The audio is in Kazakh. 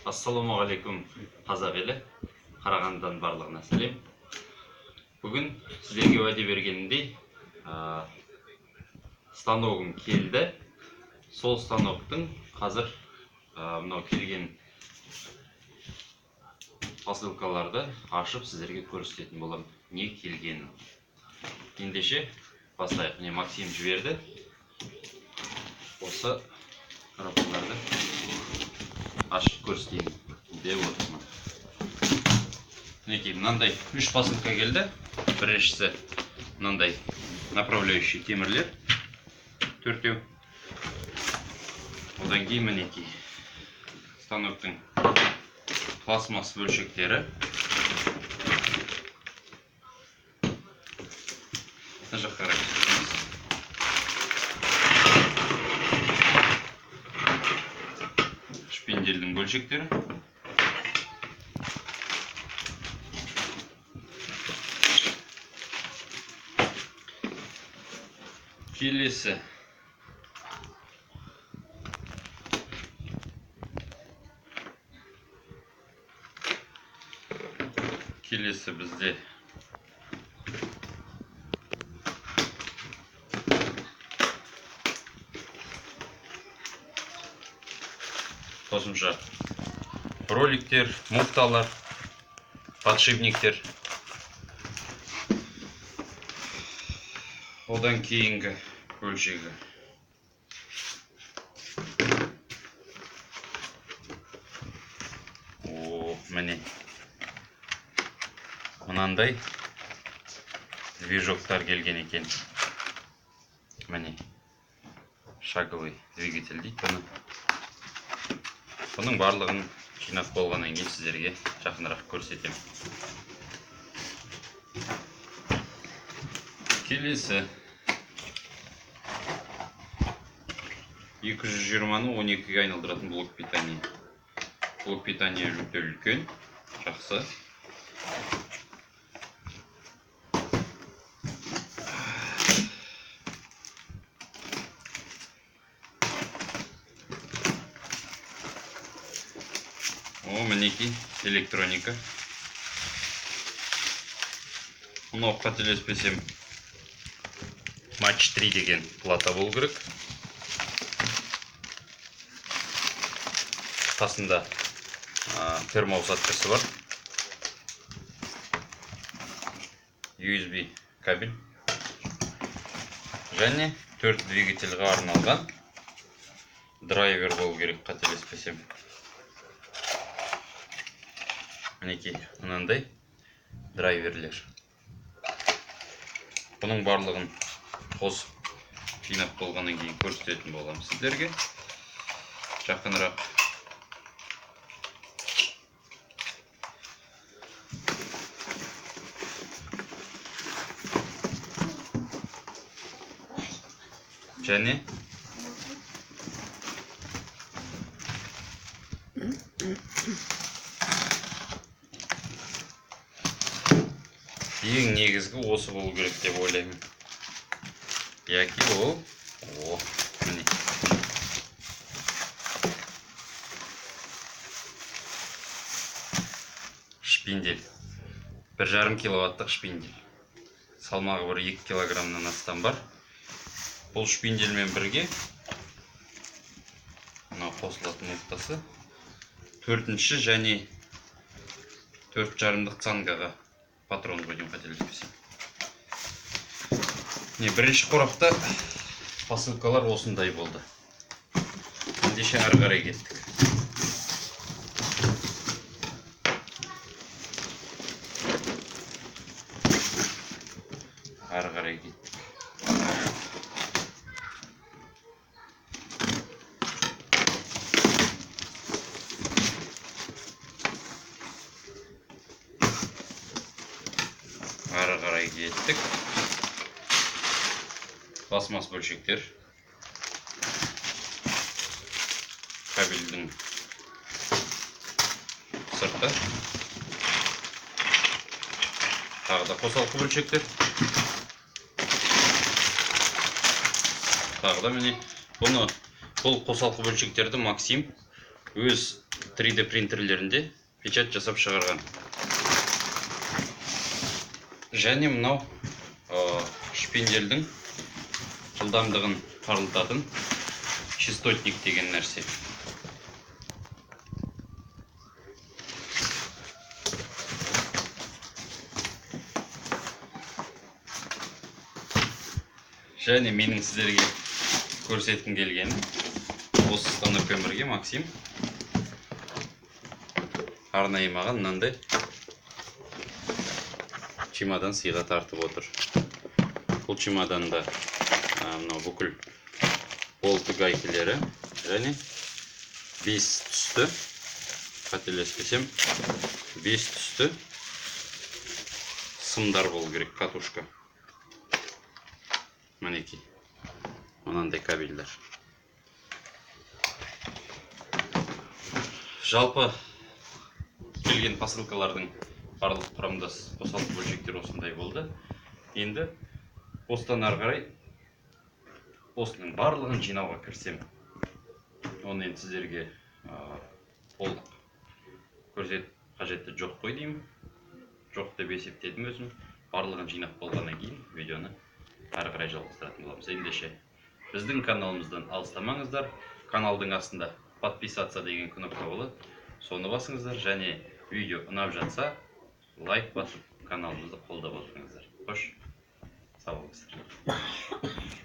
Ассалаумағалейкум қазақ елі, Қарағандыдан барлығына сәлем. Бүгін сіздерге уәде бергенімдей станогым келді. Сол станоктың қазір мынау келген посылкаларды ашып сіздерге көрсететін боламын. Не келгенін. Ендеше бастайық. Міне Максим жіберді. Осы қарапаларды ашып көрсетейін деп отырмын. Мінекей мынандай 3 посылка келді. Біріншісі мынандай направляющий темірлер 4-еу. Одан кейін мінекей станоктың пластмасс бөлшектері. Мына жаққа қарай түсіреміз. Шпинделдің бөлшектері. Келесі бізде қосымша роликтер, муфталар, подшипниктер. Одан кейінгі бөлшегі міне мынандай движоктар келген екен. Міне шаговый двигатель дейді бұны. Бұның барлығын жинап болғаннан кейін сіздерге жақынырақ көрсетемін. Келесі 220-ны 12-ге айналдыратын блок питания. Блок питания өте үлкен, жақсы. Мінекей электроника. Мынау қателеспесем матч 3 деген плата болу керек. Қасында термоусадкасы бар. USB кабель. Және 4 двигательға арналған драйвер болу керек, қателеспесем. Мінекей мынандай драйверлер. Бұның барлығын қосып жинап болғаннан кейін көрсететін боламын сіздерге. Жақынырақ. Және ең негізгі осы болу керек деп ойлаймын. Яки ол міне шпиндель. 1,5 киловаттық шпиндель. Салмағы 2 килограммнан астам бар. Бұл шпиндельмен бірге мына қосылатын ноқтасы 4-ші және 4,5-дық цангаға патрон қойдым, қателеспесем. Бірінші қорапта посылкалар осындай болды. Ендеше ары қарай кеттік. Ары қарай кеттік. Ары қарай кеттік. Пластмасс бөлшектер. Кабельдің сырты. Тағы да қосалқы бөлшектер. Тағы да міне бұл қосалқы бөлшектерді Максим өз 3D принтерлерінде печать жасап шығарған. Және мынау шпинделдің жылдамдығын парылдатын частотник деген нәрсе. Және менің сіздерге көрсеткім келгені, осы станокпен бірге Максим арнайы маған мынандай чемодан сыйға тартып отыр. Бұл чемоданда мынау бүкіл болты гайкілері және 5 түсті, қателеспесем 5 түсті сымдар болу керек, катушка. Мінеки, мынандай кабельдер. Жалпы келген посылкалардың барлық құрамдас қосалқы бөлшектер осындай болды. Енді осыдан ары қарай осының барлығын жинауға кірсем, оны енді сіздерге толық көрсетіп қажеті жоқ қой деймін. Жоқ деп есептедім өзім. Барлығын жинап болғаннан кейін видеоны ары қарай жалғастыратын боламыз. Ендеше біздің каналымыздан алыстамаңыздар. Каналдың астында подписаться деген кнопка болады. Соны басыңыздар және видео ұнап жатса лайк басып каналымызды қолдап отырыңыздар. Қош, сау болыңыздар.